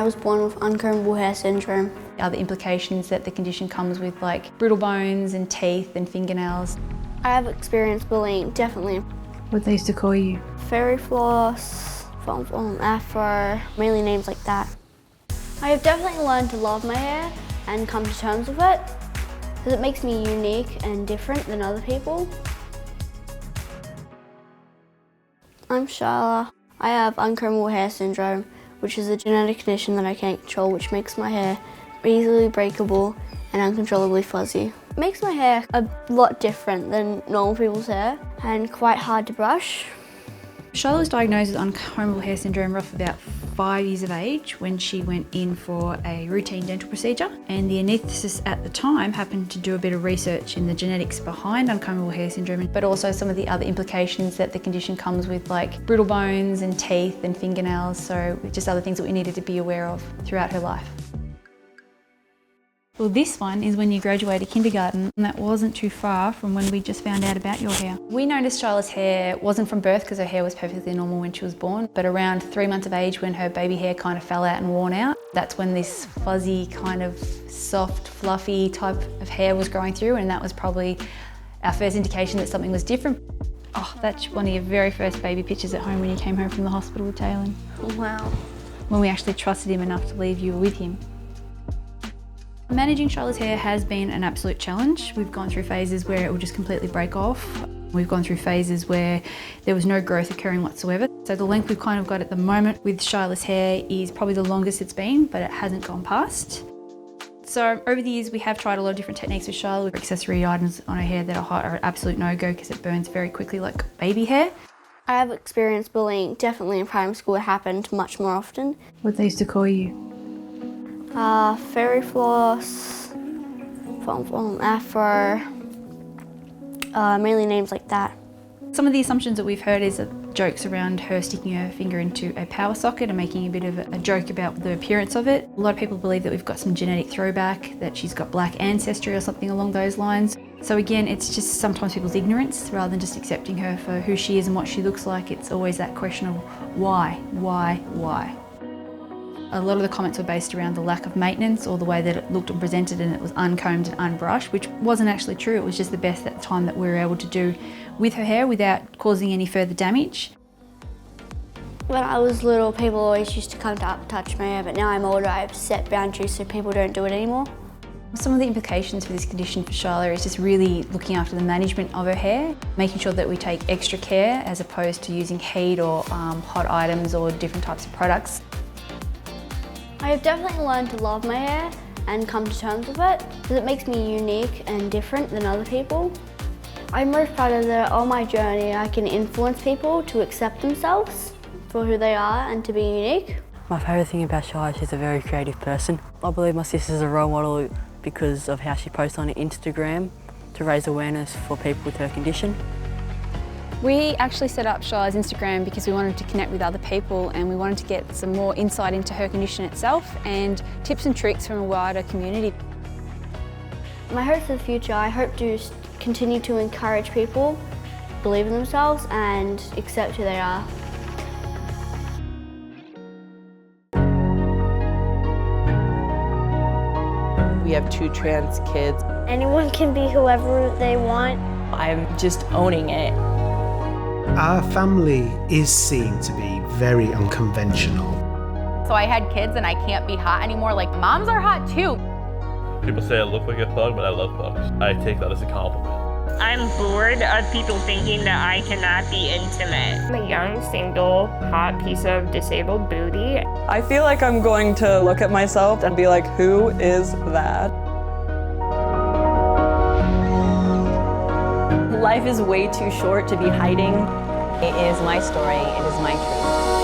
was born with uncombable hair syndrome. Other implications that the condition comes with, like brittle bones and teeth and fingernails. I have experienced bullying, definitely. What they used to call you? Fairy floss, afro, mainly names like that. I have definitely learned to love my hair and come to terms with it, because it makes me unique and different than other people. I'm Sharla. I have uncombable hair syndrome, which is a genetic condition that I can't control, which makes my hair easily breakable and uncontrollably fuzzy. It makes my hair a lot different than normal people's hair and quite hard to brush. Charlotte was diagnosed with uncombable hair syndrome roughly about 5 years of age when she went in for a routine dental procedure, and the anaesthetist at the time happened to do a bit of research in the genetics behind uncombable hair syndrome, but also some of the other implications that the condition comes with, like brittle bones and teeth and fingernails, so just other things that we needed to be aware of throughout her life. Well, this one is when you graduated kindergarten, and that wasn't too far from when we just found out about your hair. We noticed Charlotte's hair wasn't from birth because her hair was perfectly normal when she was born, but around 3 months of age when her baby hair kind of fell out and worn out, that's when this fuzzy kind of soft, fluffy type of hair was growing through, and that was probably our first indication that something was different. Oh, that's one of your very first baby pictures at home when you came home from the hospital with Taylor. Wow. When we actually trusted him enough to leave you with him. Managing Charlotte's hair has been an absolute challenge. We've gone through phases where it will just completely break off. We've gone through phases where there was no growth occurring whatsoever. So the length we've kind of got at the moment with Charlotte's hair is probably the longest it's been, but it hasn't gone past. So over the years we have tried a lot of different techniques with Charlotte. Accessory items on her hair that are an absolute no-go because it burns very quickly like baby hair. I have experienced bullying, definitely in primary school. It happened much more often. What they used to call you? Fairy floss, afro, mainly names like that. Some of the assumptions that we've heard is that jokes around her sticking her finger into a power socket and making a bit of a joke about the appearance of it. A lot of people believe that we've got some genetic throwback, that she's got black ancestry or something along those lines. So again, it's just sometimes people's ignorance rather than just accepting her for who she is and what she looks like. It's always that question of why? A lot of the comments were based around the lack of maintenance or the way that it looked and presented, and it was uncombed and unbrushed, which wasn't actually true. It was just the best at the time that we were able to do with her hair without causing any further damage. When I was little, people always used to come up and touch my hair, but now I'm older, I've set boundaries so people don't do it anymore. Some of the implications for this condition for Charlotte is just really looking after the management of her hair, making sure that we take extra care as opposed to using heat or hot items or different types of products. I have definitely learned to love my hair and come to terms with it, because it makes me unique and different than other people. I'm most proud of that on my journey I can influence people to accept themselves for who they are and to be unique. My favourite thing about Shy is she's a very creative person. I believe my sister's a role model because of how she posts on Instagram to raise awareness for people with her condition. We actually set up Shyla's Instagram because we wanted to connect with other people and we wanted to get some more insight into her condition itself and tips and tricks from a wider community. My hope for the future, I hope to continue to encourage people, believe in themselves and accept who they are. We have 2 trans kids. Anyone can be whoever they want. I'm just owning it. Our family is seen to be very unconventional. So I had kids and I can't be hot anymore. Like, moms are hot too. People say I look like a pug, but I love pugs. I take that as a compliment. I'm bored of people thinking that I cannot be intimate. I'm a young, single, hot piece of disabled booty. I feel like I'm going to look at myself and be like, who is that? Life is way too short to be hiding. It is my story, it is my truth.